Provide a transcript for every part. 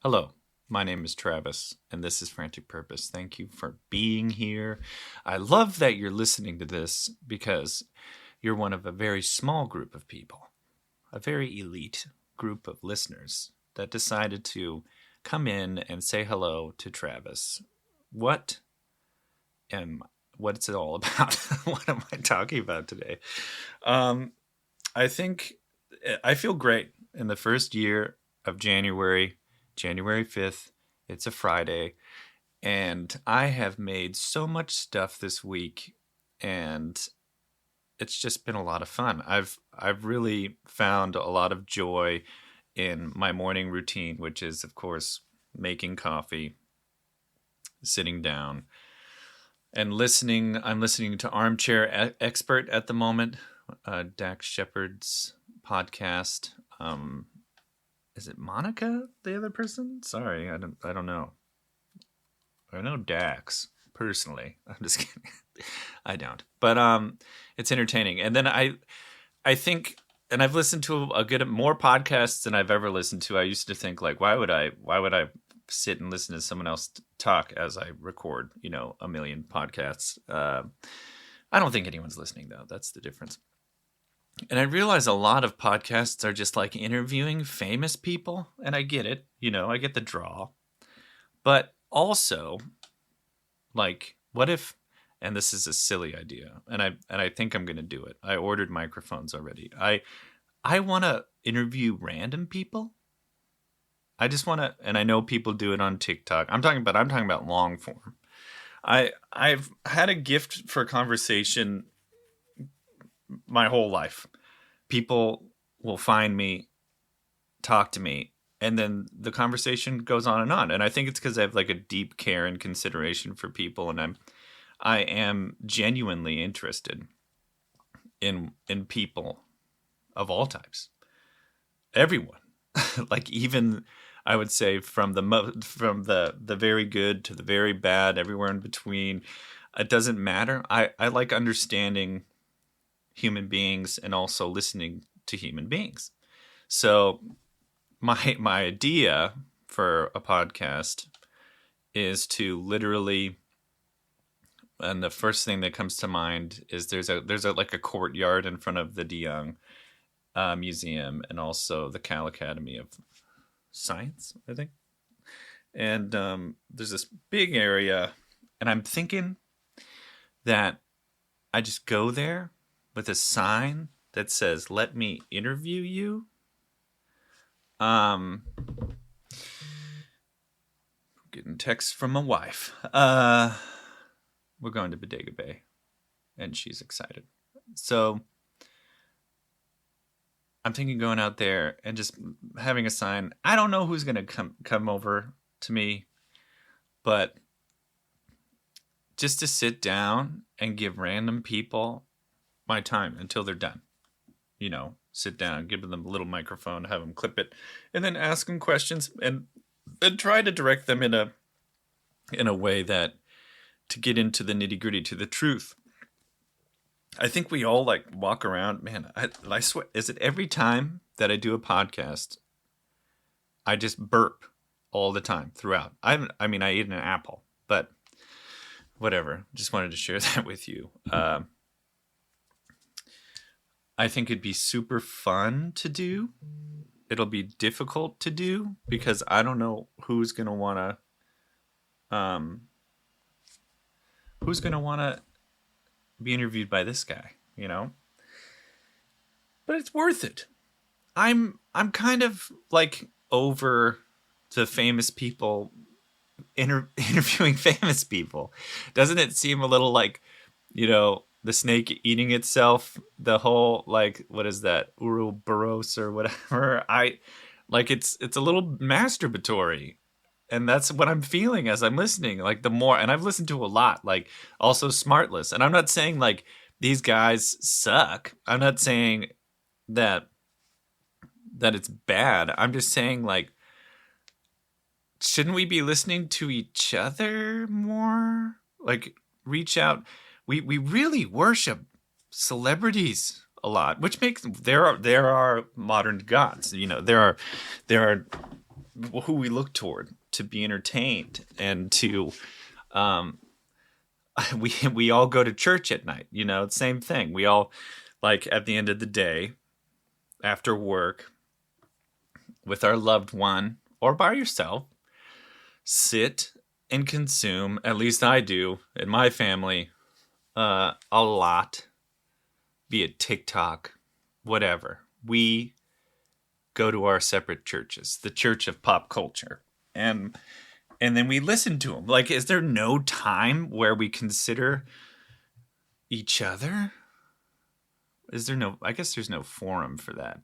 Hello, my name is Travis, and this is Frantic Purpose. Thank you for being here. I love that you're listening to this because you're one of a very small group of people, a very elite group of listeners that decided to come in and say hello to Travis. What am what's it all about? What am I talking about today? Um, I think I feel great in the first year of January 5th. It's a Friday, and I have made so much stuff this week, and it's just been a lot of fun. I've really found a lot of joy in my morning routine, which is of course making coffee, sitting down, and listening. I'm listening to Armchair Expert at the moment, Dax Shepard's podcast. Is it Monica, the other person? Sorry, I don't know. I know Dax personally. I'm just kidding. I don't. But it's entertaining. And then I think, and I've listened to a good more podcasts than I've ever listened to. I used to think like, why would I sit and listen to someone else talk as I record, a million podcasts? I don't think anyone's listening though. That's the difference. And I realize a lot of podcasts are just like interviewing famous people, and I get it, I get the draw. But also, like, what if, and this is a silly idea, and I think I'm going to do it. I ordered microphones already. I want to interview random people. I just want to, and I know people do it on TikTok. I'm talking about long form. I've had a gift for conversation my whole life. People will find me, talk to me, and then the conversation goes on and on. And I think it's because I have like a deep care and consideration for people, and I am genuinely interested in people of all types. Everyone. Like, even I would say from the very good to the very bad, everywhere in between. It doesn't matter. I like understanding human beings and also listening to human beings. So my idea for a podcast is to literally, and the first thing that comes to mind is there's a like a courtyard in front of the De Young Museum, and also the Cal Academy of Science, I think. And there's this big area, and I'm thinking that I just go there with a sign that says, "Let me interview you." Getting texts from my wife. We're going to Bodega Bay, and she's excited. So I'm thinking going out there and just having a sign. I don't know who's going to come over to me, but just to sit down and give random people my time until they're done. Sit down, give them a little microphone, have them clip it, and then ask them questions, and try to direct them in a way that to get into the nitty gritty, to the truth. I think we all like walk around, man. I swear, is it every time that I do a podcast, I just burp all the time throughout. I ate an apple, but whatever. Just wanted to share that with you. I think it'd be super fun to do. It'll be difficult to do because I don't know who's gonna wanna be interviewed by this guy, But it's worth it. I'm kind of like over the famous people interviewing famous people. Doesn't it seem a little like, the snake eating itself, the whole, like, what is that, Ouroboros or whatever? It's a little masturbatory, and that's what I'm feeling as I'm listening. Like, the more, and I've listened to a lot, like, also Smartless, and I'm not saying like these guys suck. I'm not saying that it's bad. I'm just saying, like, shouldn't we be listening to each other more? Like, reach out. We really worship celebrities a lot, which makes there are modern gods. There are who we look toward to be entertained and to we all go to church at night, same thing. We all, like, at the end of the day, after work, with our loved one or by yourself, sit and consume, at least I do in my family, a lot, be it TikTok, whatever. We go to our separate churches, the church of pop culture, and then we listen to them. Like, is there no time where we consider each other? Is there no? I guess there's no forum for that.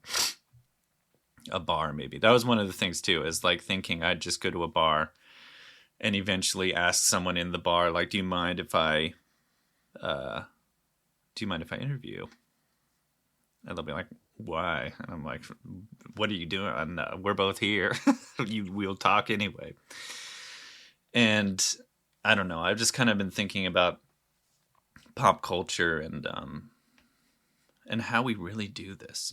A bar, maybe. That was one of the things too. Is like thinking I'd just go to a bar, and eventually ask someone in the bar, like, do you mind if I interview? And they'll be like, why? And I'm like, what are you doing? We're both here. We'll talk anyway. And I don't know. I've just kind of been thinking about pop culture and how we really do this.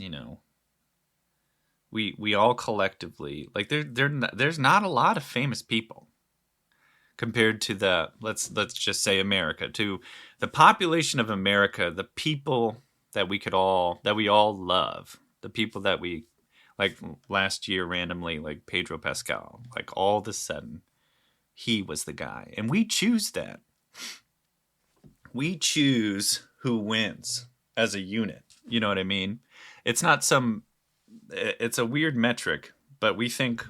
We all collectively, like, there's not a lot of famous people compared to let's just say America, to the population of America, the people that we all love, the people that we, like, last year randomly, like Pedro Pascal, like, all of a sudden he was the guy, and we choose that. We choose who wins as a unit. You know what I mean? It's a weird metric, but we think,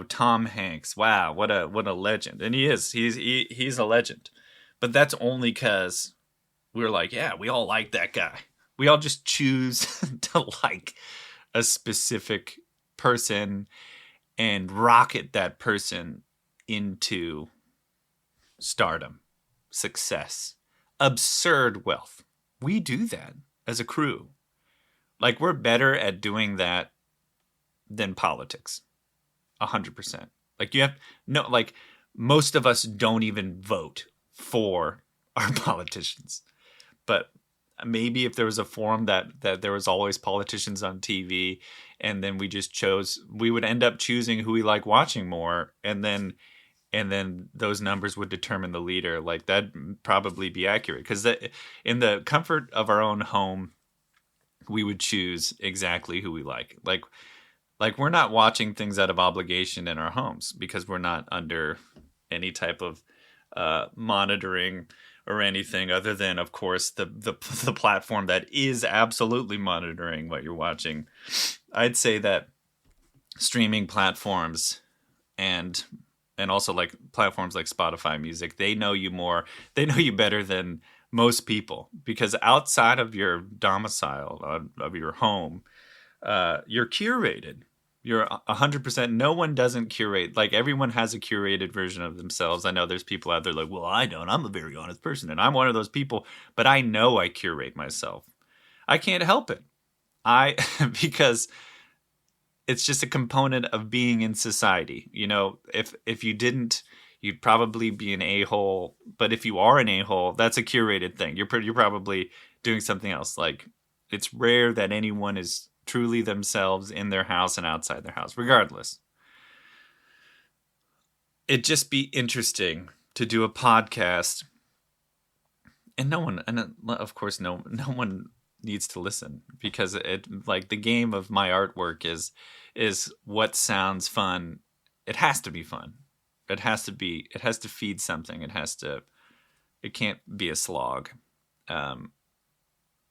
Tom Hanks, wow, what a legend. And he is. He's a legend. But that's only because we're like, yeah, we all like that guy. We all just choose to like a specific person and rocket that person into stardom, success, absurd wealth. We do that as a crew. Like, we're better at doing that than politics. 100%. Like, most of us don't even vote for our politicians. But maybe if there was a forum that there was always politicians on TV, and then we would end up choosing who we like watching more, and then those numbers would determine the leader. Like, that'd probably be accurate, because in the comfort of our own home, we would choose exactly who we like. Like, we're not watching things out of obligation in our homes because we're not under any type of monitoring or anything, other than, of course, the platform that is absolutely monitoring what you're watching. I'd say that streaming platforms and also, like, platforms like Spotify Music, they know you more. They know you better than most people, because outside of your domicile, of your home, you're curated. You're 100%. No one doesn't curate. Like, everyone has a curated version of themselves. I know there's people out there like, well, I don't. I'm a very honest person, and I'm one of those people. But I know I curate myself. I can't help it. Because it's just a component of being in society. If you didn't, you'd probably be an a-hole. But if you are an a-hole, that's a curated thing. You're probably doing something else. Like, it's rare that anyone is truly themselves in their house and outside their house. Regardless, it'd just be interesting to do a podcast, and of course, no one needs to listen, because like, the game of my artwork is what sounds fun. It has to be fun. It has to feed something. It can't be a slog.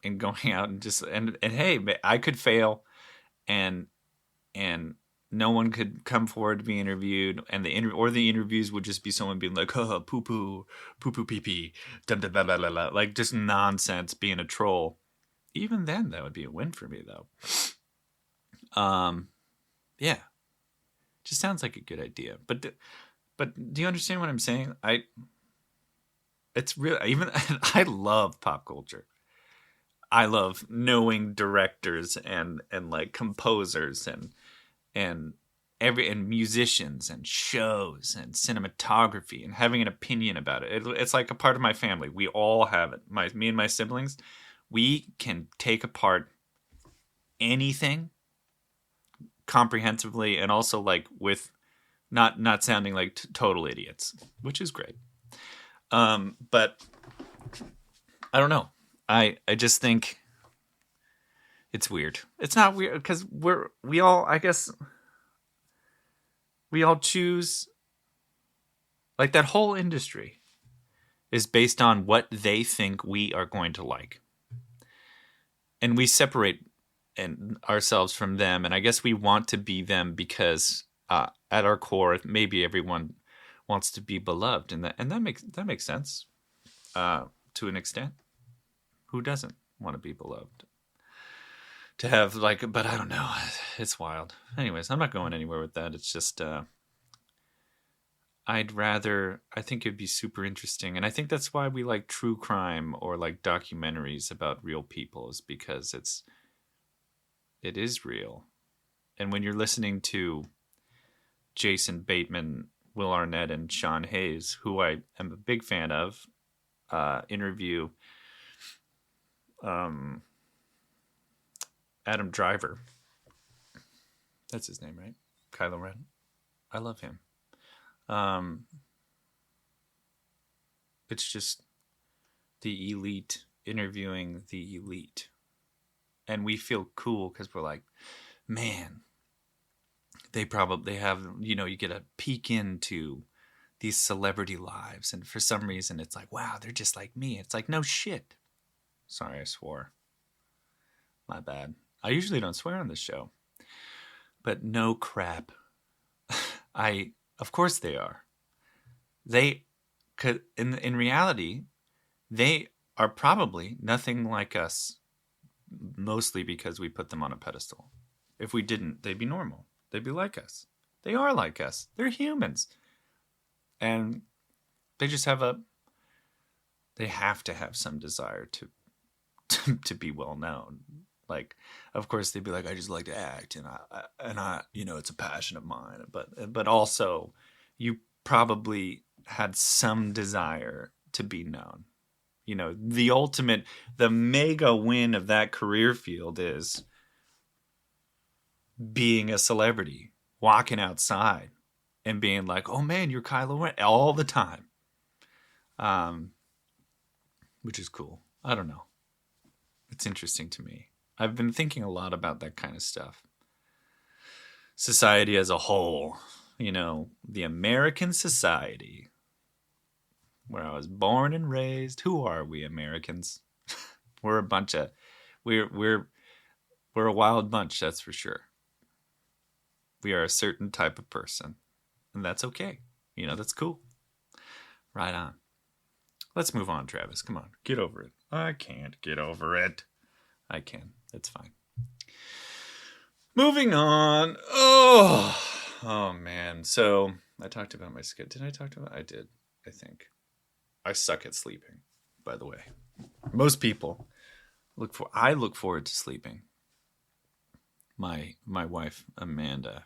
And going out and just, and hey, I could fail, and no one could come forward to be interviewed, and the interviews would just be someone being like, poo poo pee pee, blah blah blah, like, just nonsense, being a troll. Even then, that would be a win for me, though. Yeah, just sounds like a good idea. But do you understand what I'm saying? It's real. Even I love pop culture. I love knowing directors and like composers and musicians and shows and cinematography, and having an opinion about it. It's like a part of my family. We all have it. Me and my siblings, we can take apart anything comprehensively and also like with not sounding like total idiots, which is great. But I don't know. I just think it's weird. It's not weird because we all, I guess, we all choose, like, that whole industry is based on what they think we are going to like. And we separate ourselves from them. And I guess we want to be them because at our core, maybe everyone wants to be beloved. And that makes sense to an extent. Who doesn't want to be beloved? To have, like, but I don't know. It's wild. Anyways, I'm not going anywhere with that. It's just, I think it'd be super interesting. And I think that's why we like true crime or like documentaries about real people, is because it is real. And when you're listening to Jason Bateman, Will Arnett, and Sean Hayes, who I am a big fan of, interview Adam Driver. That's his name, right? Kylo Ren. I love him. It's just the elite interviewing the elite. And we feel cool because we're like, man, they probably have, you get a peek into these celebrity lives. And for some reason, it's like, wow, they're just like me. It's like, no shit. Sorry, I swore. My bad. I usually don't swear on this show. But no crap. Of course they are. They could, in reality, they are probably nothing like us, mostly because we put them on a pedestal. If we didn't, they'd be normal. They'd be like us. They are like us. They're humans. And they just they have to have some desire to be well known. Like, of course, they'd be like, I just like to act, and I, it's a passion of mine. But also, you probably had some desire to be known. The mega win of that career field is being a celebrity, walking outside, and being like, oh man, you're Kylo Ren, all the time. Which is cool. I don't know. It's interesting to me. I've been thinking a lot about that kind of stuff. Society as a whole, the American society, where I was born and raised. Who are we Americans? We're a bunch of, we're a wild bunch, that's for sure. We are a certain type of person, and that's okay. That's cool. Right on. Let's move on, Travis. Come on, get over it. I can't get over it. I can. It's fine. Moving on. Oh man. So I talked about my schedule. Did I talk about? I did. I think. I suck at sleeping. By the way, most people I look forward to sleeping. My wife Amanda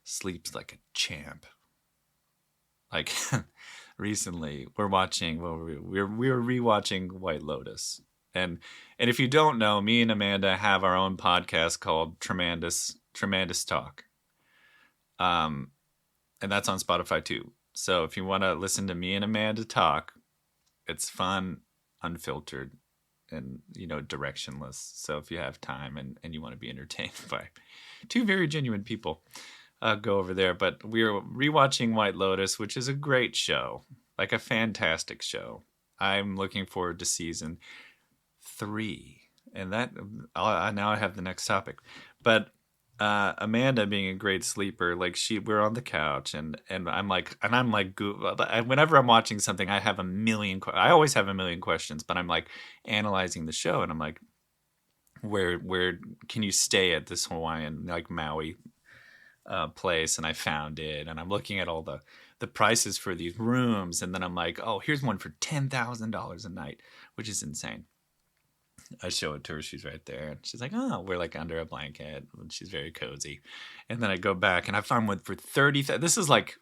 sleeps like a champ. Like recently, we were rewatching White Lotus. And if you don't know, me and Amanda have our own podcast called Tremendous Talk. And that's on Spotify too. So if you want to listen to me and Amanda talk, it's fun, unfiltered, and directionless. So if you have time and you want to be entertained by two very genuine people, go over there. But we're rewatching White Lotus, which is a great show, like a fantastic show. I'm looking forward to season 3, and that now I have the next topic. But Amanda, being a great sleeper, like we're on the couch, and I'm like whenever I'm watching something, I always have a million questions, but I'm like analyzing the show, and I'm like, where can you stay at this Hawaiian, like Maui place? And I found it, and I'm looking at all the prices for these rooms, and then I'm like, oh, here's one for $10,000 a night, which is insane. I show it to her. She's right there. And she's like, oh, we're like under a blanket. And she's very cozy. And then I go back and I find one for 30. This is like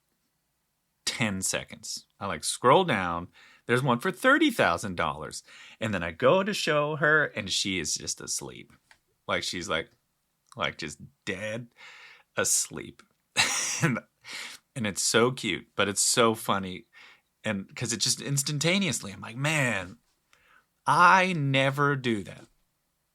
10 seconds. I like scroll down. There's one for $30,000. And then I go to show her and she is just asleep. Like she's like just dead. asleep. and, and it's so cute, but it's so funny. And because it just instantaneously, I'm like, man, I never do that.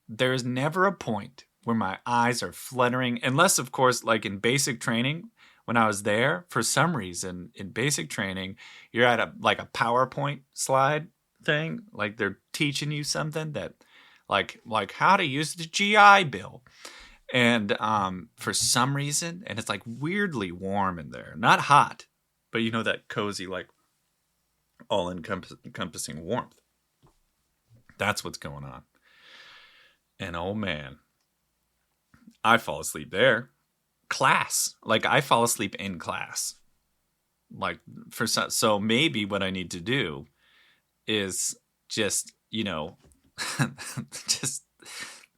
There's never a point where my eyes are fluttering, unless, of course, like in basic training, when I was there, for some reason, in basic training, you're at a PowerPoint slide thing, like they're teaching you something that, like how to use the GI Bill, and for some reason, and it's like weirdly warm in there, not hot, but you know that cozy, like all encompassing warmth. That's what's going on. And oh man, I fall asleep there. Class. Like I fall asleep in class. Like so maybe what I need to do is just, just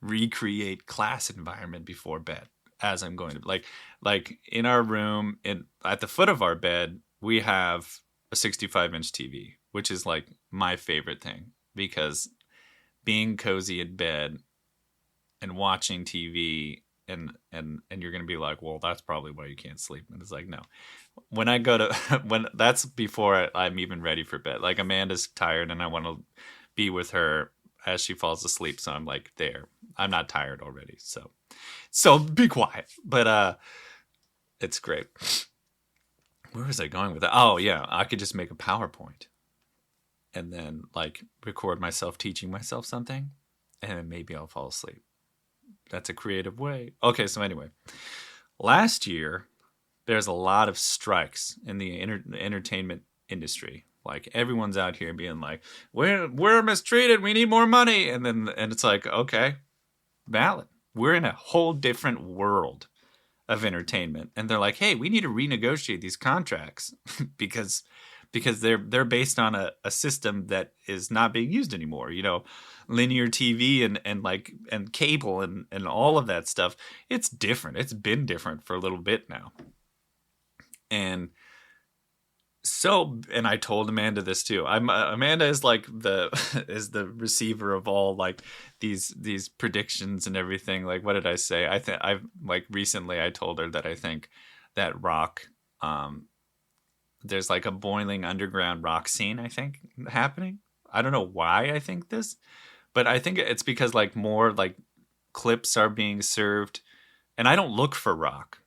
recreate class environment before bed as I'm going to like in our room at the foot of our bed, we have a 65-inch TV, which is like my favorite thing because being cozy in bed and watching TV and you're going to be like, well, that's probably why you can't sleep. And it's like, no, when I go to, when that's before I'm even ready for bed, like Amanda's tired and I want to be with her as she falls asleep. So I'm like, there, I'm not tired already. So be quiet. But, it's great. Where was I going with that? Oh yeah. I could just make a PowerPoint and then like record myself teaching myself something and then maybe I'll fall asleep. That's a creative way. Okay, so anyway, last year there's a lot of strikes in the entertainment industry. Like everyone's out here being like, "We're mistreated. We need more money." And it's like, okay, valid. We're in a whole different world of entertainment, and they're like, "Hey, we need to renegotiate these contracts because they're based on a system that is not being used anymore." Linear TV and cable and all of that stuff. It's different. It's been different for a little bit now. And I told Amanda this too. Amanda is like is the receiver of all like these predictions and everything. Like, what did I say? I've like recently I told her that I think that rock, there's like a boiling underground rock scene, I think, happening. I don't know why I think this, but I think it's because like more like clips are being served, and I don't look for rock,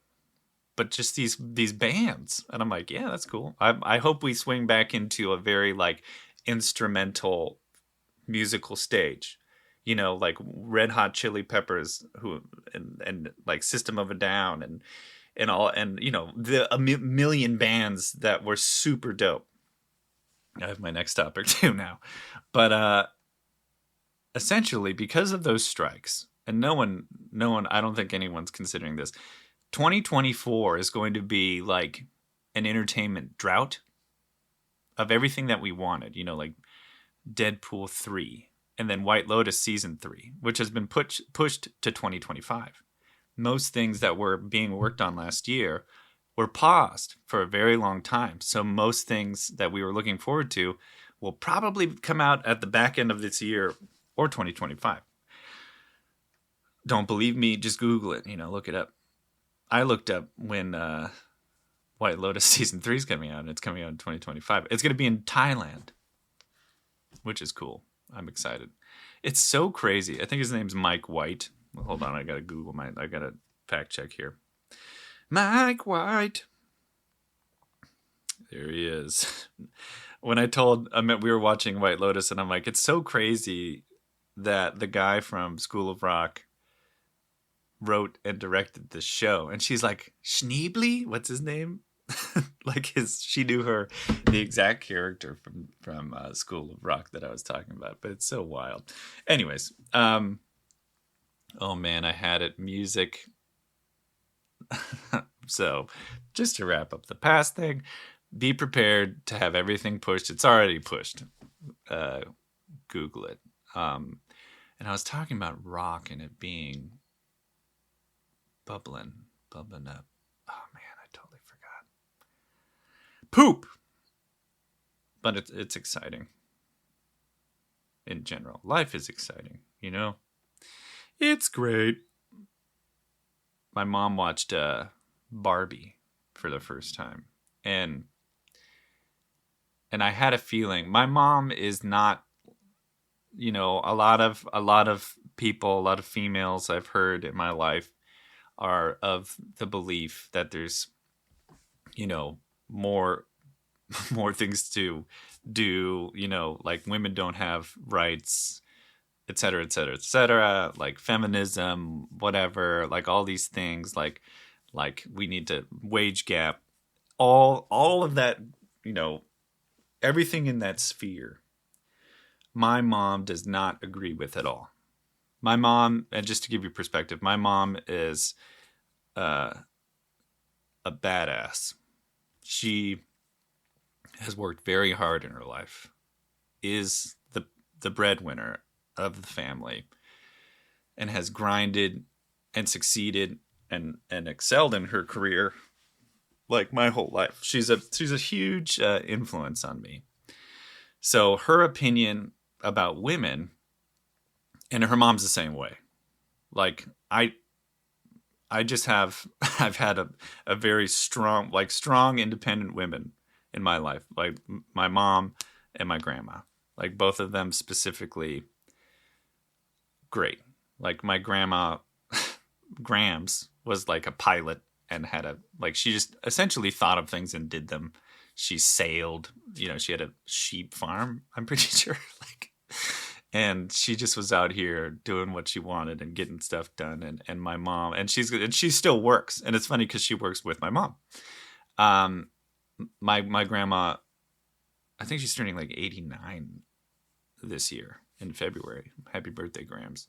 but just these bands, and I'm like, yeah, that's cool. I hope we swing back into a very like instrumental musical stage, like Red Hot Chili Peppers, and like System of a Down and all, and a million bands that were super dope. I have my next topic too now, but essentially because of those strikes, and no one, I don't think anyone's considering this. 2024 is going to be like an entertainment drought of everything that we wanted, like Deadpool 3 and then White Lotus season 3, which has been pushed to 2025. Most things that were being worked on last year were paused for a very long time. So most things that we were looking forward to will probably come out at the back end of this year or 2025. Don't believe me? Just Google it, look it up. I looked up when White Lotus season 3 is coming out, and it's coming out in 2025. It's going to be in Thailand, which is cool. I'm excited. It's so crazy. I think his name's Mike White. Well, hold on, I got to fact check here. Mike White. There he is. When we were watching White Lotus, and I'm like, it's so crazy that the guy from School of Rock wrote and directed the show. And she's like, Schneebly? What's his name? She knew the exact character from School of Rock that I was talking about. But it's so wild. Anyways, oh man, I had it. Music. So just to wrap up the past thing, be prepared to have everything pushed. It's already pushed. Google it. And I was talking about rock and it being bubbling up. Oh man, I totally forgot. Poop. But it's exciting. In general, life is exciting, It's great. My mom watched Barbie for the first time. And I had a feeling my mom is not, a lot of people, a lot of females I've heard in my life are of the belief that there's, more more things to do, like women don't have rights, et cetera, et cetera, et cetera, like feminism, whatever, like all these things, like we need to wage gap, all of that, everything in that sphere. My mom does not agree with at all. My mom, and just to give you perspective, my mom is uh, a badass. She has worked very hard in her life, is the breadwinner of the family, and has grinded and succeeded and excelled in her career like my whole life. She's a huge influence on me. So her opinion about women, and her mom's the same way. Like I just have I've had a very strong independent women in my life, like my mom and my grandma, like both of them specifically great. Like my grandma Grams was like a pilot and had she just essentially thought of things and did them. She sailed, she had a sheep farm, I'm pretty sure, and she just was out here doing what she wanted and getting stuff done. And my mom, and she still works. And it's funny because she works with my mom. My grandma, I think she's turning like 89 this year in February. Happy birthday, Grams.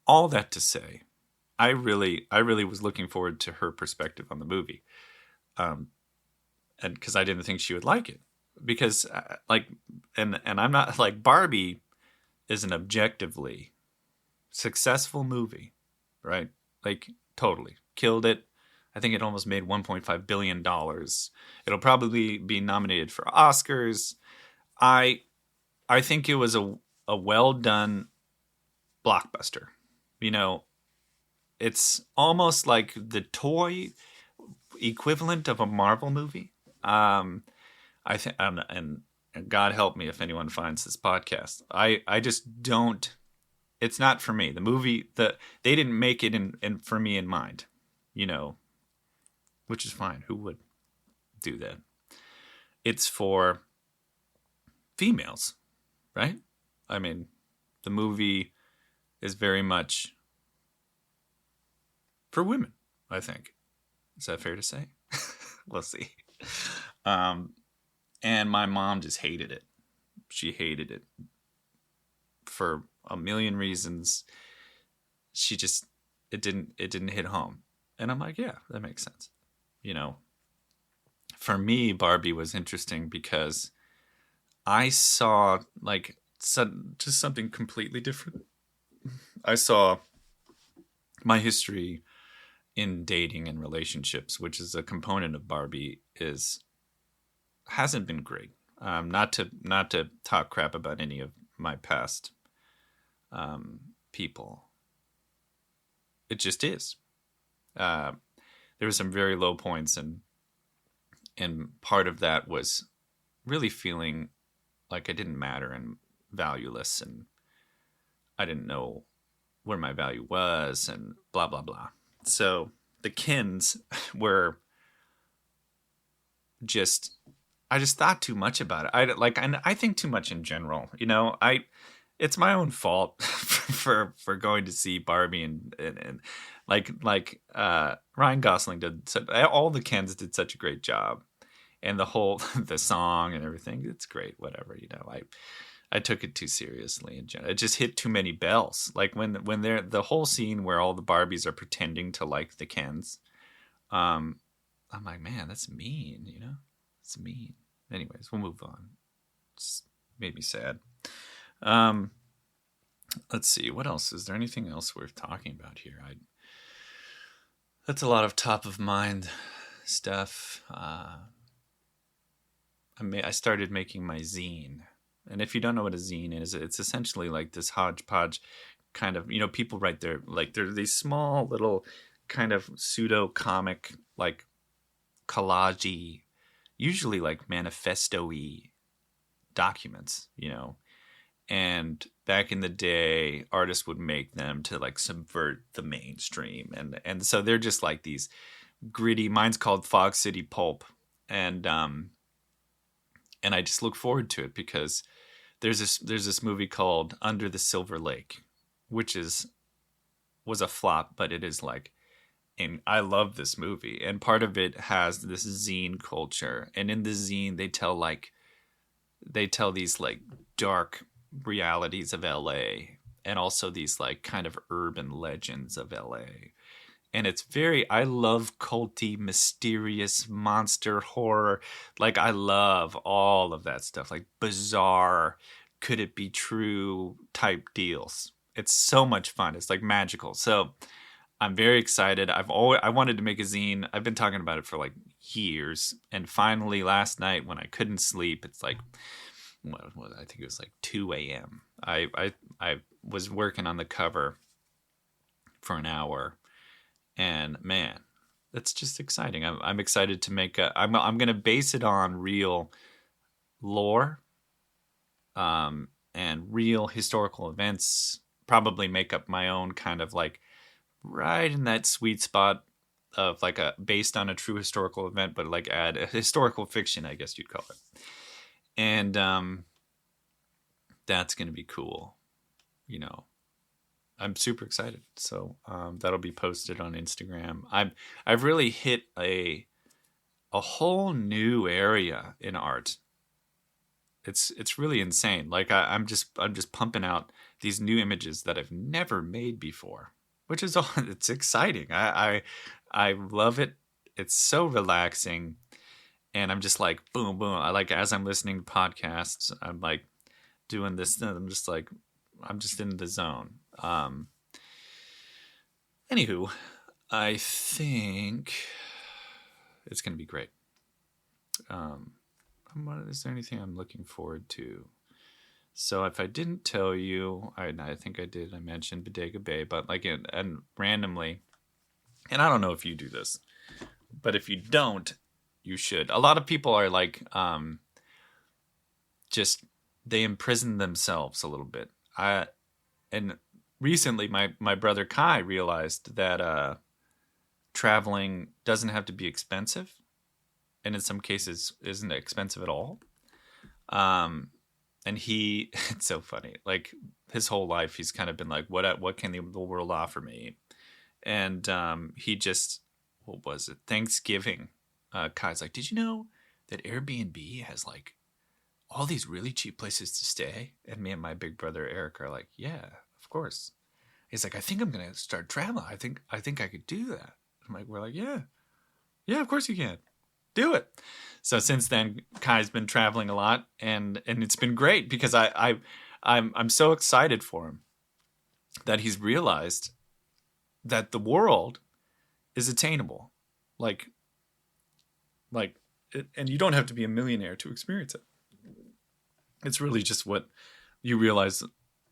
All that to say, I really was looking forward to her perspective on the movie. And because I didn't think she would like it. Because and I'm not like, Barbie is an objectively successful movie, right? Like totally killed it. I think it almost made $1.5 billion. It'll probably be nominated for Oscars. I think it was a well done blockbuster. It's almost like the toy equivalent of a Marvel movie. I think, and God help me if anyone finds this podcast. I just don't. It's not for me. The movie, they didn't make it in for me in mind, which is fine. Who would do that? It's for females, right? I mean, the movie is very much for women, I think. Is that fair to say? We'll see. And my mom just hated it. She hated it for a million reasons. It didn't hit home. And I'm like, yeah, that makes sense. For me, Barbie was interesting because I saw just something completely different. I saw my history in dating and relationships, which is a component of Barbie, hasn't been great. Not to talk crap about any of my past people. It just is. There were some very low points, and part of that was really feeling like I didn't matter and valueless, and I didn't know where my value was, and blah blah blah. So the Kins were I just thought too much about it. And I think too much in general. It's my own fault for going to see Barbie and Ryan Gosling all the Kens did such a great job, and the whole the song and everything, it's great. Whatever, I took it too seriously in general. It just hit too many bells. Like when they're the whole scene where all the Barbies are pretending to like the Kens. I'm like, man, that's mean. It's mean. Anyways, we'll move on. It's made me sad. Let's see. What else? Is there anything else worth talking about here? That's a lot of top of mind stuff. I started making my zine. And if you don't know what a zine is, it's essentially like this hodgepodge kind of, people write they're these small little kind of pseudo comic, like collage, usually like manifesto-y documents, and back in the day artists would make them to like subvert the mainstream, and so they're just like these gritty. Mine's called Fog City Pulp, and I just look forward to it because there's this movie called Under the Silver Lake, which was a flop, but it is like, and I love this movie, and part of it has this zine culture, and in the zine they tell these like dark realities of LA, and also these like kind of urban legends of LA. And it's very, I love culty, mysterious monster horror. Like I love all of that stuff, like bizarre, could it be true type deals. It's so much fun. It's like magical. So I'm very excited. I wanted to make a zine. I've been talking about it for like years, and finally last night when I couldn't sleep, it's like, what I think it was like 2 a.m. I was working on the cover for an hour, and man, that's just exciting. I'm excited to make I'm going to base it on real lore, and real historical events. Probably make up my own kind of like right in that sweet spot of like a based on a true historical event, but like add a historical fiction, I guess you'd call it. And that's going to be cool. I'm super excited. So that'll be posted on Instagram. I've really hit a whole new area in art. It's really insane. Like I'm just pumping out these new images that I've never made before, which is all. It's exciting. I love it. It's so relaxing, and I'm just like boom boom. I like as I'm listening to podcasts, I'm like doing this. I'm just in the zone. Anywho, I think it's gonna be great. Is there anything I'm looking forward to? So if I didn't tell you, I think I did. I mentioned Bodega Bay, but like and randomly, and I don't know if you do this, but if you don't, you should. A lot of people are like, just they imprison themselves a little bit. And recently, my brother Kai realized that traveling doesn't have to be expensive, and in some cases isn't expensive at all. And it's so funny. Like his whole life, he's kind of been like, what can the world offer me? And he just, what was it? Thanksgiving. Kai's like, did you know that Airbnb has like all these really cheap places to stay? And me and my big brother Eric are like, yeah, of course. He's like, I think I'm gonna start traveling. I think I could do that. We're like, yeah, of course you can. Do it. So since then, Kai's been traveling a lot, and it's been great because I'm so excited for him that he's realized that the world is attainable, like, and you don't have to be a millionaire to experience it. It's really just what you realize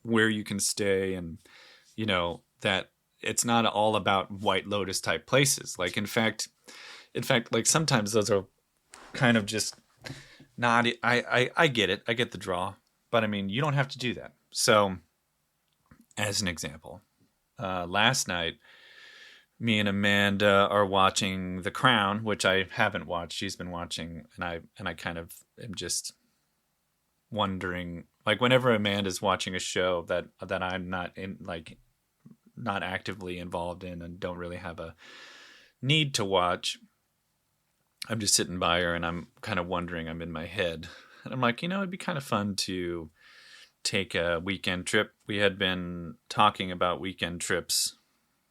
where you can stay, and that it's not all about White Lotus type places. Like in fact, like sometimes those are kind of just not. I get it. I get the draw, but I mean, you don't have to do that. So, as an example, last night, me and Amanda are watching The Crown, which I haven't watched. She's been watching, and I kind of am just wondering, like, whenever Amanda's watching a show that I'm not in, like, not actively involved in, and don't really have a need to watch, I'm just sitting by her and I'm kind of wondering, I'm in my head. And I'm like, it'd be kind of fun to take a weekend trip. We had been talking about weekend trips,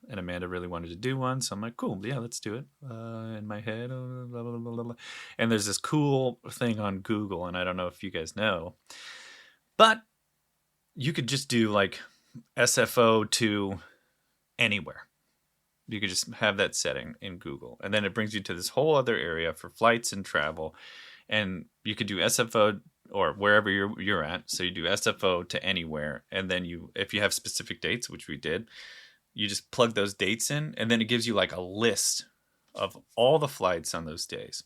and Amanda really wanted to do one. So I'm like, cool, yeah, let's do it. In my head, blah, blah, blah, blah. And there's this cool thing on Google, and I don't know if you guys know, but you could just do like SFO to anywhere. You could just have that setting in Google, and then it brings you to this whole other area for flights and travel. And you could do SFO or wherever you're at. So you do SFO to anywhere, and then if you have specific dates, which we did, you just plug those dates in, and then it gives you like a list of all the flights on those days,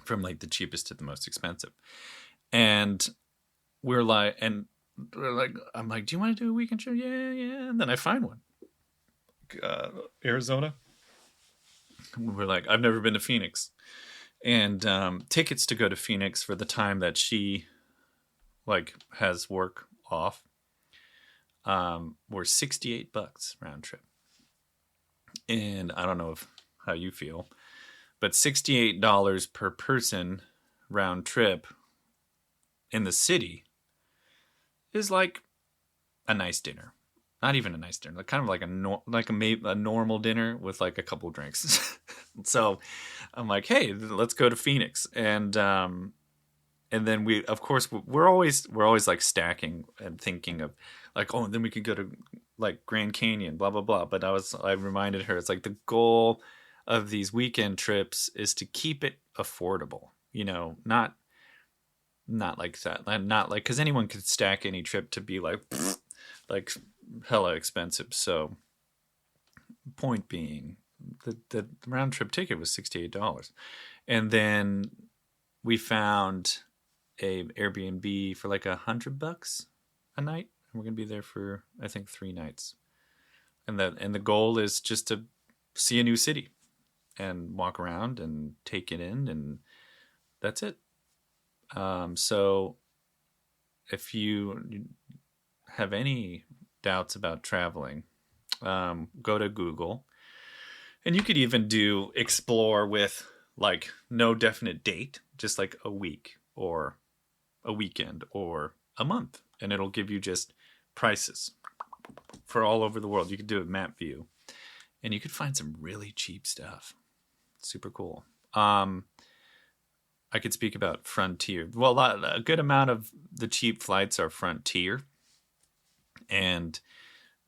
from like the cheapest to the most expensive. And we're like, I'm like, do you want to do a weekend trip? Yeah, yeah. And then I find one, Arizona. We're like, I've never been to Phoenix, and tickets to go to Phoenix for the time that she like has work off were $68 round trip. And I don't know how you feel, but $68 per person round trip in the city is like a nice dinner. Not even a nice dinner, like kind of like a normal dinner with like a couple drinks. So I'm like, hey, let's go to Phoenix, and then we, of course, we're always like stacking and thinking of like, oh, and then we could go to like Grand Canyon, blah blah blah. But I reminded her, it's like the goal of these weekend trips is to keep it affordable, not like that, not like, because anyone could stack any trip to be like like hella expensive. So point being, the round trip ticket was $68, and then we found a Airbnb for like $100 a night, and we're gonna be there for I think 3 nights. And the goal is just to see a new city and walk around and take it in, and that's it. So if you have any doubts about traveling, go to Google, and you could even do explore with like no definite date, just like a week or a weekend or a month, and it'll give you just prices for all over the world. You could do a map view, and you could find some really cheap stuff. Super cool. I could speak about Frontier. Well, a good amount of the cheap flights are Frontier, and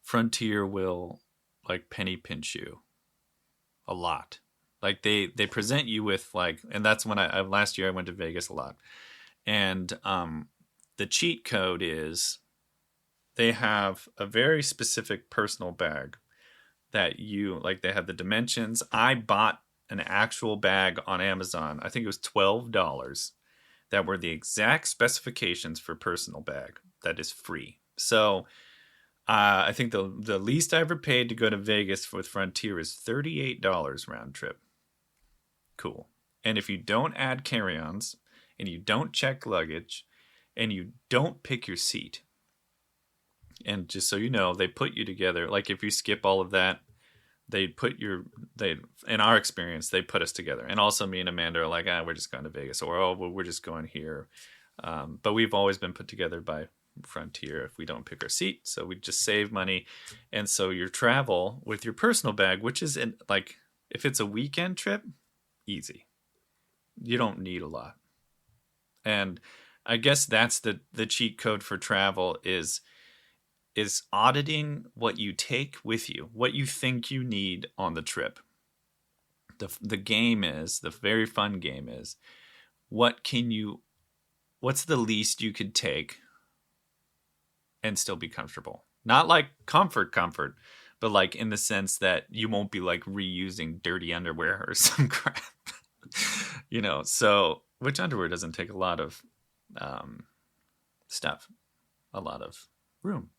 Frontier will like penny pinch you a lot. Like they present you with like, and that's when I last year I went to Vegas a lot, and the cheat code is they have a very specific personal bag that you like. They have the dimensions. I bought an actual bag on Amazon. I think it was $12 that were the exact specifications for personal bag that is free. So I think the least I ever paid to go to Vegas with Frontier is $38 round trip. Cool. And if you don't add carry-ons, and you don't check luggage, and you don't pick your seat, and just so you know, they put you together. Like if you skip all of that, in our experience, they put us together. And also me and Amanda are like, we're just going to Vegas, or, oh, well, we're just going here. But we've always been put together by Frontier if we don't pick our seat. So we just save money. And so your travel with your personal bag, which is like, if it's a weekend trip, easy. You don't need a lot. And I guess that's the cheat code for travel is auditing what you take with you, what you think you need on the trip. The game is, the very fun game is, what's the least you could take and still be comfortable? Not like comfort, but like in the sense that you won't be like reusing dirty underwear or some crap. So which underwear doesn't take a lot of stuff, a lot of room.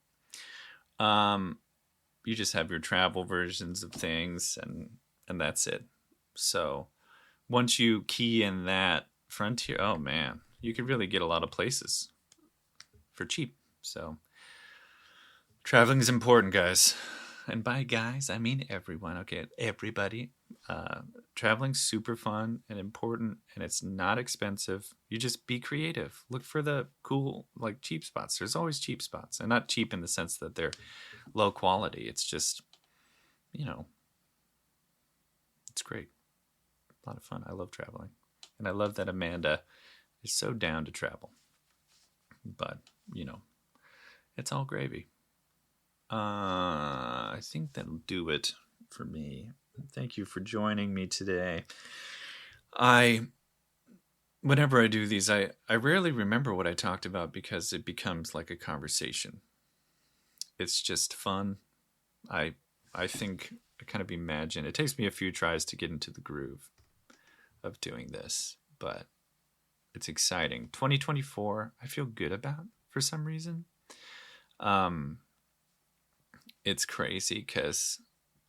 You just have your travel versions of things, and that's it. So once you key in that Frontier, oh man, you could really get a lot of places for cheap. So traveling is important, guys. And by guys, I mean everyone. Okay, everybody. Traveling's super fun and important, and it's not expensive. You just be creative. Look for the cool, like cheap spots. There's always cheap spots, and not cheap in the sense that they're low quality. It's just, it's great. A lot of fun. I love traveling, and I love that Amanda is so down to travel. But it's all gravy. I think that'll do it for me. Thank you for joining me today. Whenever I do these, I rarely remember what I talked about because it becomes like a conversation. It's just fun. I I think I kind of imagine it takes me a few tries to get into the groove of doing this, but it's exciting. 2024, I feel good about for some reason. Um, it's crazy because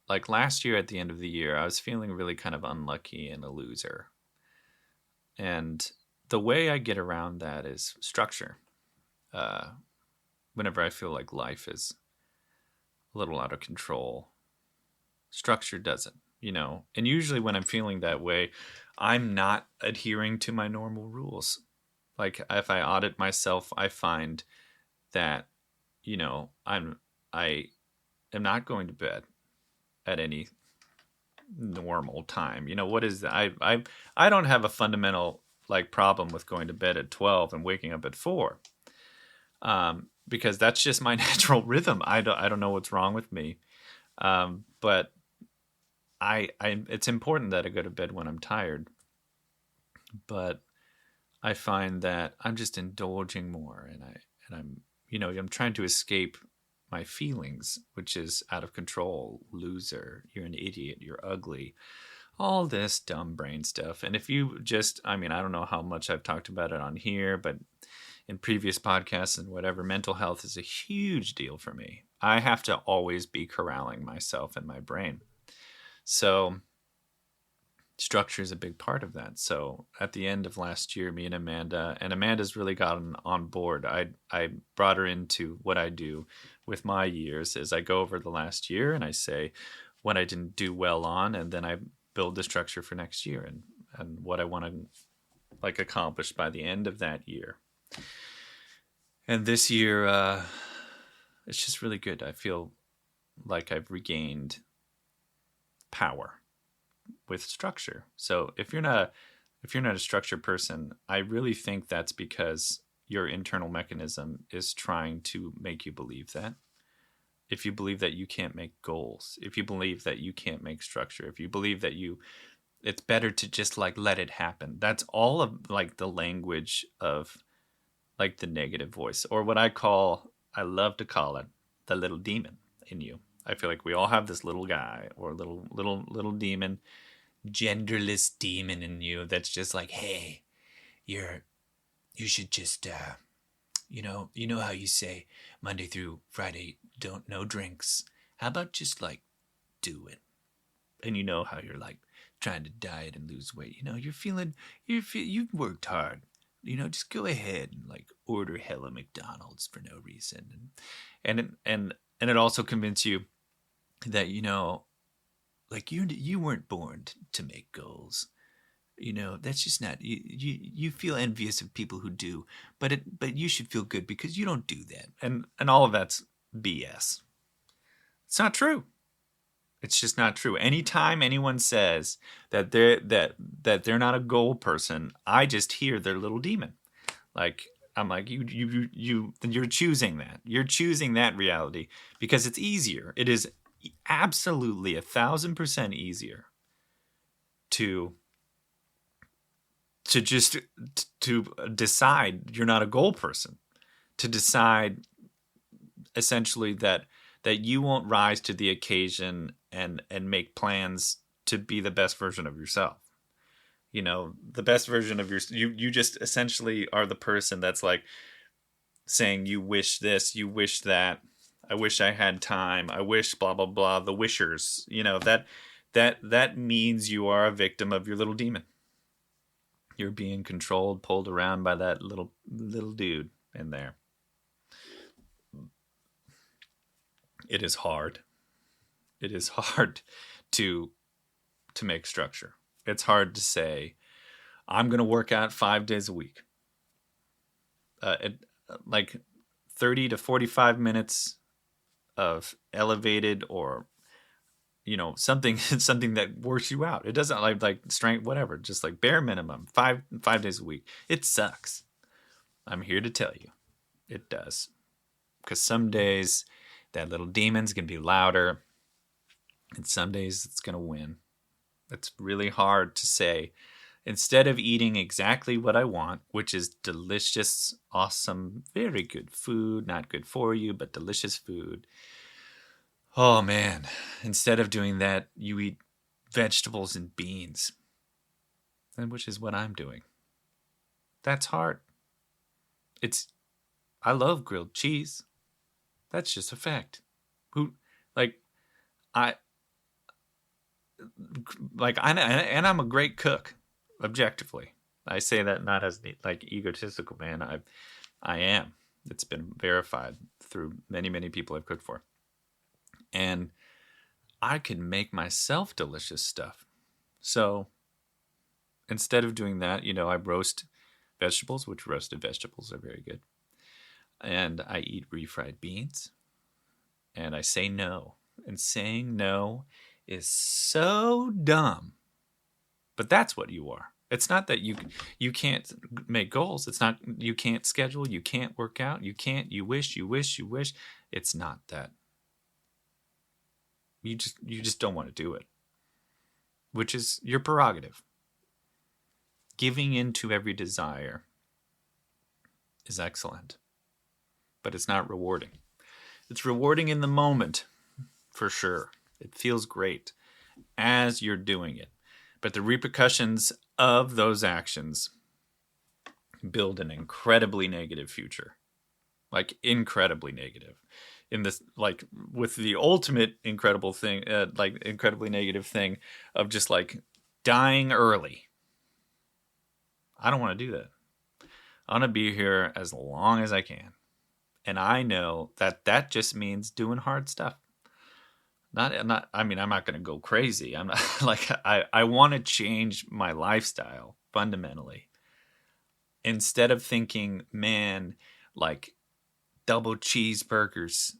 like last year at the end of the year, I was feeling really kind of unlucky and a loser. And the way I get around that is structure. Uh, Whenever I feel like life is a little out of control, structure doesn't, you know. And usually when I'm feeling that way, I'm not adhering to my normal rules. Like if I audit myself, I find that, you know, I am not going to bed at any normal time. You know, what is that? I don't have a fundamental like problem with going to bed at 12 and waking up at 4. Because that's just my natural rhythm. I don't know what's wrong with me. But I it's important that I go to bed when I'm tired, but I find that I'm just indulging more, and I'm, you know, I'm trying to escape my feelings, which is out of control, loser, you're an idiot, you're ugly, all this dumb brain stuff. And if you just, I mean, I don't know how much I've talked about it on here, but in previous podcasts and whatever, mental health is a huge deal for me. I have to always be corralling myself and my brain. So structure is a big part of that. So at the end of last year, me and Amanda's really gotten on board. I brought her into what I do with my years is I go over the last year and I say what I didn't do well on, and then I build the structure for next year and what I want to like accomplish by the end of that year. And this year, it's just really good. I feel like I've regained power with structure. So if you're not a structured person, I really think that's because your internal mechanism is trying to make you believe that. If you believe that you can't make goals, if you believe that you can't make structure, if you believe that it's better to just like let it happen. That's all of like the language of like the negative voice, or what I love to call it, the little demon in you. I feel like we all have this little guy or little demon, genderless demon in you that's just like, hey, you should just you know how you say Monday through Friday don't no drinks. How about just like do it? And you know how you're like trying to diet and lose weight. You know, you've worked hard. You know, just go ahead and like order hella McDonald's for no reason, and it also convince you that, you know, like you weren't born to make goals. You know, that's just not you feel envious of people who do, but you should feel good because you don't do that, and all of that's BS. It's not true. It's just not true. Anytime anyone says that they're not a goal person, I just hear their little demon. Like I'm like, you're choosing that. You're choosing that reality because it's easier. It is absolutely 1,000% easier to just to decide you're not a goal person, to decide essentially that you won't rise to the occasion and make plans to be the best version of yourself. You know, the best version of you just essentially are the person that's like saying you wish this, you wish that, I wish I had time, I wish blah blah blah, the wishers. You know, that means you are a victim of your little demon. You're being controlled, pulled around by that little dude in there. It is hard. It is hard to make structure. It's hard to say, I'm going to work out 5 days a week. Like 30 to 45 minutes of elevated or, you know, something that works you out. It doesn't like strength, whatever, just like bare minimum, 5 days a week. It sucks. I'm here to tell you it does. Because some days that little demon's going to be louder, and some days it's going to win. It's really hard to say, instead of eating exactly what I want, which is delicious, awesome, very good food, not good for you, but delicious food, Oh man, instead of doing that, you eat vegetables and beans, and which is what I'm doing. That's hard. It's I love grilled cheese. That's just a fact. Who like I and I'm a great cook, objectively. I say that not as like egotistical, man. I am. It's been verified through many people I've cooked for, and I can make myself delicious stuff. So instead of doing that, I roast vegetables, which roasted vegetables are very good, and I eat refried beans, and I say no. And saying no is so dumb, but that's what you are. It's not that you can't make goals. It's not you can't schedule, you can't work out, you wish. It's not that. You just don't want to do it, which is your prerogative. Giving in to every desire is excellent, but it's not rewarding. It's rewarding in the moment, for sure. It feels great as you're doing it. But the repercussions of those actions build an incredibly negative future. Like incredibly negative. In this, like with the ultimate incredible thing, like incredibly negative thing of just like dying early. I don't want to do that. I want to be here as long as I can. And I know that just means doing hard stuff. Not. I mean, I'm not going to go crazy. I'm not like I want to change my lifestyle fundamentally. Instead of thinking, man, like double cheeseburgers,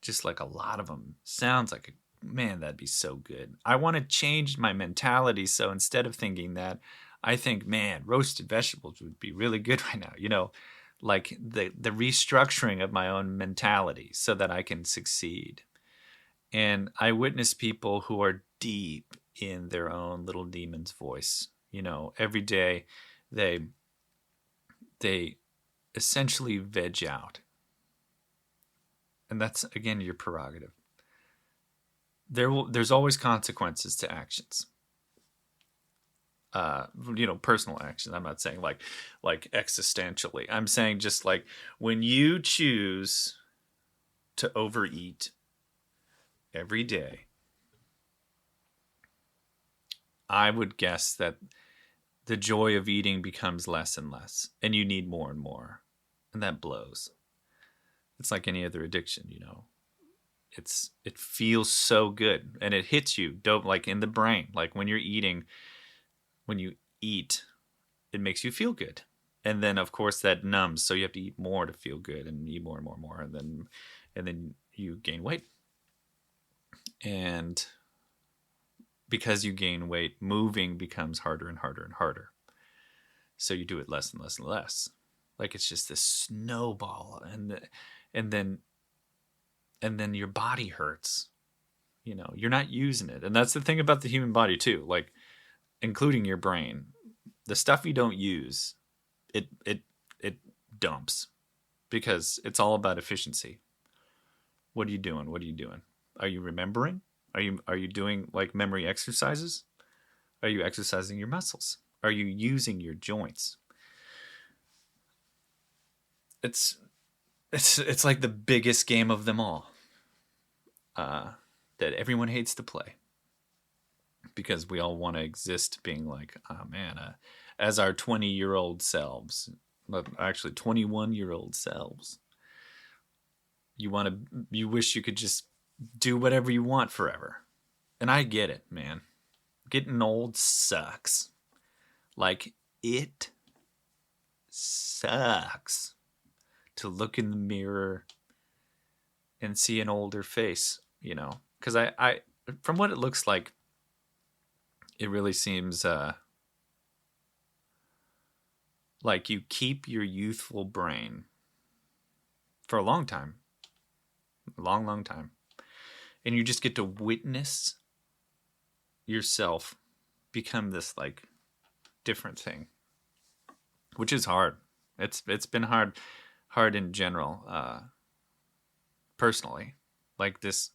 just like a lot of them sounds like man, that'd be so good. I want to change my mentality. So instead of thinking that, I think, man, roasted vegetables would be really good right now. Like the restructuring of my own mentality so that I can succeed. And I witness people who are deep in their own little demon's voice. Every day they essentially veg out. And that's, again, your prerogative. There's always consequences to actions. Personal actions. I'm not saying like existentially. I'm saying just like when you choose to overeat every day, I would guess that the joy of eating becomes less and less, and you need more and more, and that blows. It's like any other addiction, it feels so good, and it hits you dope, like in the brain. Like when you eat, it makes you feel good, and then of course that numbs, so you have to eat more to feel good, and eat more and more and more, and then you gain weight. And because you gain weight, moving becomes harder and harder and harder. So you do it less and less and less. Like it's just this snowball, and then your body hurts. You're not using it, and that's the thing about the human body too. Like including your brain, the stuff you don't use, it dumps because it's all about efficiency. What are you doing? What are you doing? Are you remembering? Are you doing like memory exercises? Are you exercising your muscles? Are you using your joints? It's like the biggest game of them all, that everyone hates to play because we all want to exist being like, oh man, as our 20-year-old selves, actually 21-year-old selves. You wish you could just do whatever you want forever. And I get it, man. Getting old sucks. Like, it sucks to look in the mirror and see an older face, Because I from what it looks like, it really seems like you keep your youthful brain for a long time. A long, long time. And you just get to witness yourself become this like different thing, which is hard. It's been hard in general, personally. Like this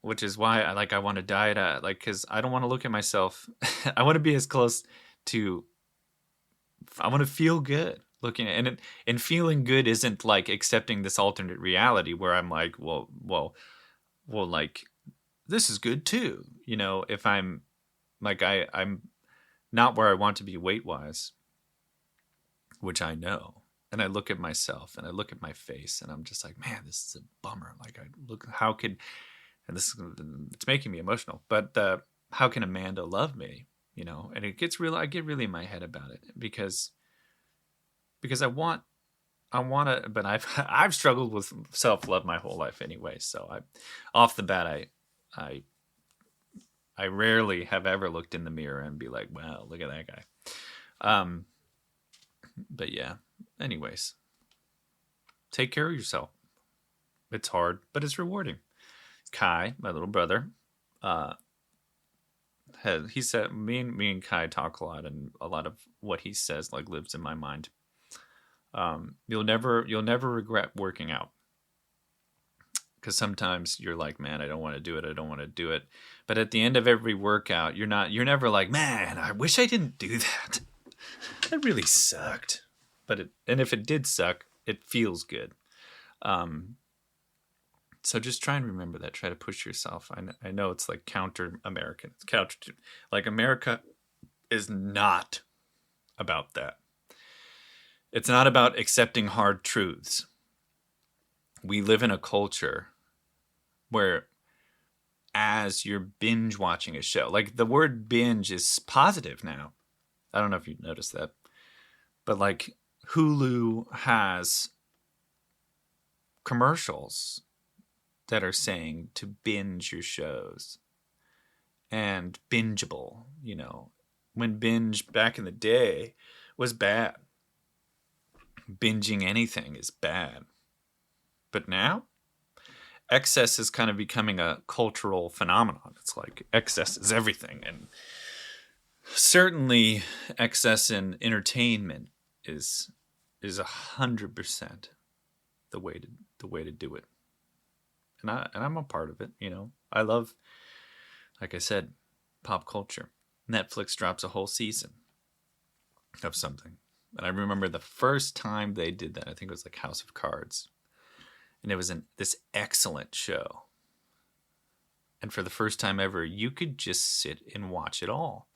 which is why I want to diet like, because I don't want to look at myself. I want to be as close to. I want to feel good looking at, and feeling good isn't like accepting this alternate reality where I'm like, well, like this is good too. If I'm like I'm not where I want to be weight wise, which I know. And I look at myself and I look at my face and I'm just like, man, this is a bummer. Like I look, how could, and this, it's making me emotional, but how can Amanda love me? And it gets real. I get really in my head about it because I want to, but I've struggled with self-love my whole life anyway. So off the bat, I rarely have ever looked in the mirror and be like, wow, look at that guy. But yeah, anyways, take care of yourself. It's hard, but it's rewarding. Kai, my little brother, he said me and Kai talk a lot, and a lot of what he says like lives in my mind. You'll never regret working out, because sometimes you're like, man, I don't want to do it. But at the end of every workout, you're never like, man, I wish I didn't do that. That really sucked. And if it did suck, it feels good. So just try and remember that. Try to push yourself. I know it's like counter-American. It's counter to, like, America is not about that. It's not about accepting hard truths. We live in a culture where, as you're binge watching a show, like the word binge is positive now. I don't know if you noticed that, but like Hulu has commercials that are saying to binge your shows, and bingeable, when binge back in the day was bad. Binging anything is bad. But now, excess is kind of becoming a cultural phenomenon. It's like excess is everything. And certainly excess in entertainment is 100% the way to do it. And I'm a part of it, I love, like I said, pop culture. Netflix drops a whole season of something. And I remember the first time they did that, I think it was like House of Cards. And it was this excellent show. And for the first time ever, you could just sit and watch it all.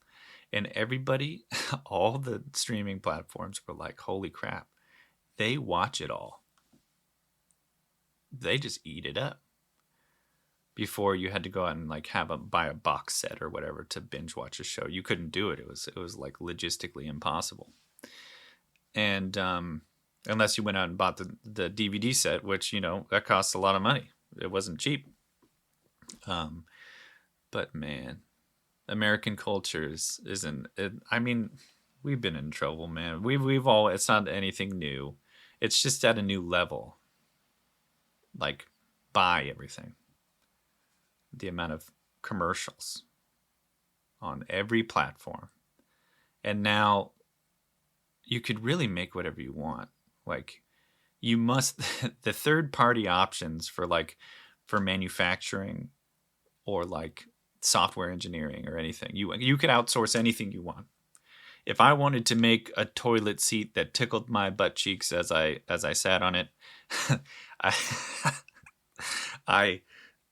And everybody, all the streaming platforms were like, holy crap, they watch it all. They just eat it up. Before, you had to go out and like buy a box set or whatever to binge watch a show. You couldn't do it. It was like logistically impossible. And unless you went out and bought the DVD set, which, that costs a lot of money. It wasn't cheap. But man, American culture isn't. I mean, we've been in trouble, man. We've all. It's not anything new. It's just at a new level. Like, buy everything. The amount of commercials on every platform, and now you could really make whatever you want. Like, you must the third party options for manufacturing or like software engineering or anything. You could outsource anything you want. If I wanted to make a toilet seat that tickled my butt cheeks as I sat on it,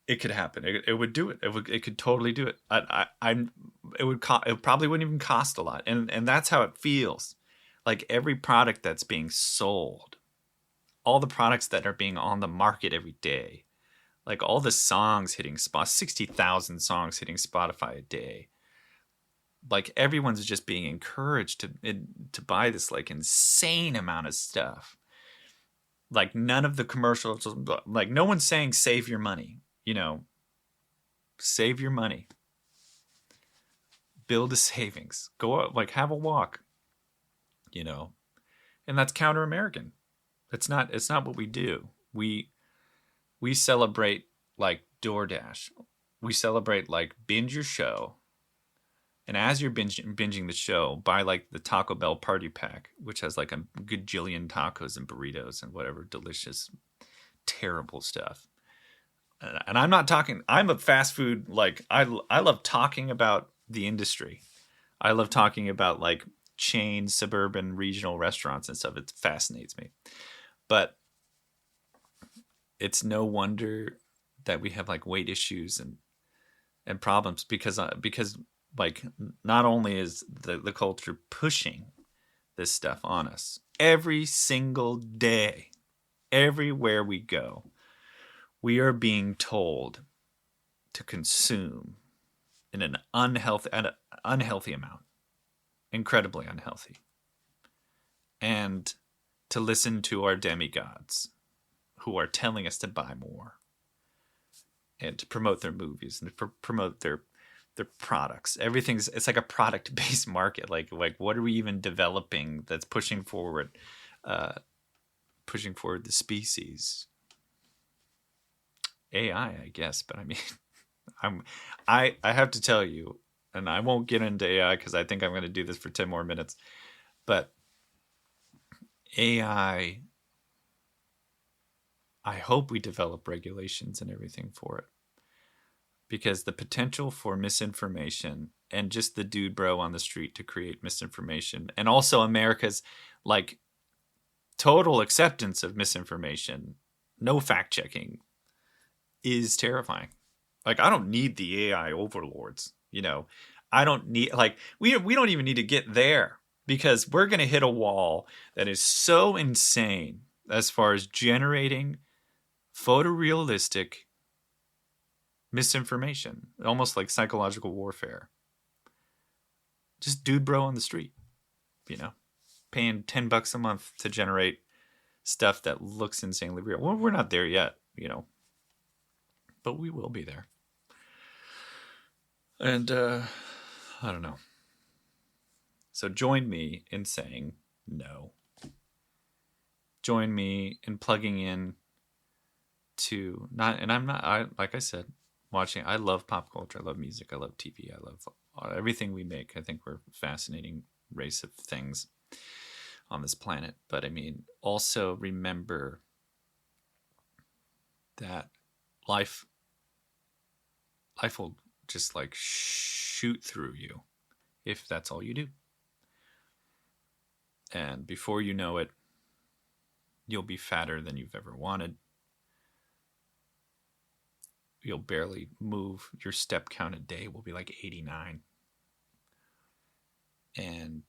it could happen. It would do it. It could totally do it. It probably wouldn't even cost a lot. And that's how it feels. Like every product that's being sold, all the products that are being on the market every day, like all the songs hitting 60,000 songs hitting Spotify a day. Like everyone's just being encouraged to buy this like insane amount of stuff. Like none of the commercials, like no one's saying save your money, save your money, build a savings, go out, like have a walk, and that's counter-American. It's not what we do. We celebrate like DoorDash. We celebrate like binge your show. And as you're binging the show, buy like the Taco Bell party pack, which has like a gajillion tacos and burritos and whatever delicious, terrible stuff. and I'm not talking, I'm a fast food, like I love talking about the industry. I love talking about like chain suburban regional restaurants and stuff. It fascinates me. But it's no wonder that we have like weight issues and problems because like not only is the culture pushing this stuff on us every single day, everywhere we go, we are being told to consume in an unhealthy amount, incredibly unhealthy, and to listen to our demigods who are telling us to buy more and to promote their movies and to promote their products. It's like a product based market. Like what are we even developing that's pushing forward the species? AI, I guess, but I mean, I have to tell you, and I won't get into AI because I think I'm going to do this for 10 more minutes, but AI, I hope we develop regulations and everything for it, because the potential for misinformation and just the dude bro on the street to create misinformation, and also America's like total acceptance of misinformation, no fact checking, is terrifying. Like, I don't need the AI overlords, you know. I don't need, like, we don't even need to get there, because we're going to hit a wall that is so insane as far as generating photorealistic misinformation, almost like psychological warfare. Just dude bro on the street, you know, paying $10 a month to generate stuff that looks insanely real. Well, we're not there yet, you know, but we will be there. And I don't know. So join me in saying no. Join me in plugging in to not, and I'm not, I like I said, watching. I love pop culture. I love music. I love TV. I love everything we make. I think we're a fascinating race of things on this planet. But I mean, also remember that life will just like shoot through you if that's all you do. And before you know it, you'll be fatter than you've ever wanted. You'll barely move. Your step count a day will be like 89. And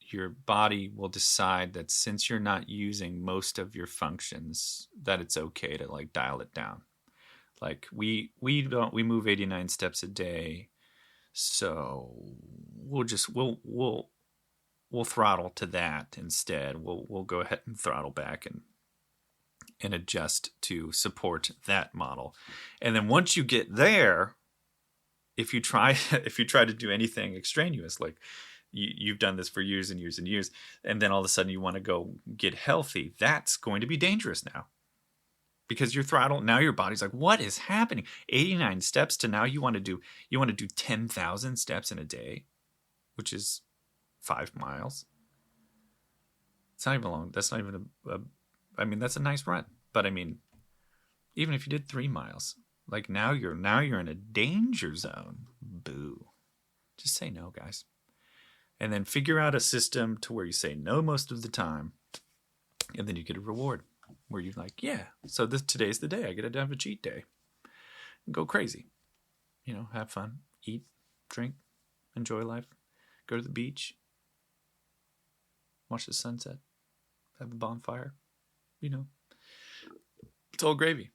your body will decide that since you're not using most of your functions, that it's okay to like dial it down. Like we move 89 steps a day, so we'll throttle to that instead. We'll go ahead and throttle back and adjust to support that model. And then once you get there, if you try to do anything extraneous, like you've done this for years and years and years, and then all of a sudden you want to go get healthy, that's going to be dangerous now. Because you're throttled, now your body's like, what is happening? 89 steps to now you want to do 10,000 steps in a day, which is 5 miles. It's not even long. That's not even I mean, that's a nice run. But I mean, even if you did 3 miles, like now you're in a danger zone. Boo. Just say no, guys. And then figure out a system to where you say no most of the time, and then you get a reward where you're like, yeah, so today's the day. I get to have a cheat day. Go crazy. You know, have fun, eat, drink, enjoy life, go to the beach, watch the sunset, have a bonfire. You know, it's all gravy.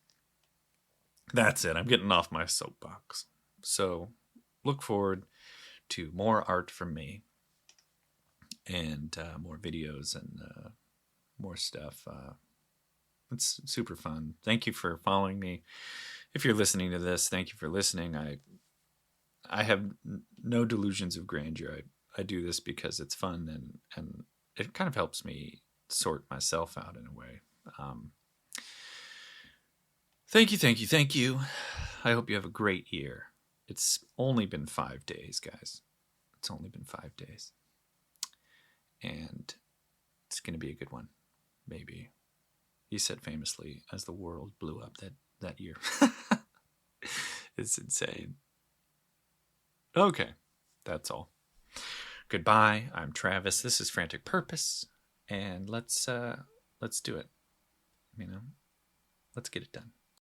That's it. I'm getting off my soapbox. So look forward to more art from me and more videos and more stuff. It's super fun. Thank you for following me. If you're listening to this, thank you for listening. I have no delusions of grandeur. I do this because it's fun and it kind of helps me sort myself out in a way. Thank you. I hope you have a great year. It's only been 5 days, guys. It's only been 5 days. And it's going to be a good one. Maybe. He said famously, as the world blew up, that that year. It's insane. Okay, that's all. Goodbye. I'm Travis. This is Frantic Purpose, and let's do it. Let's get it done.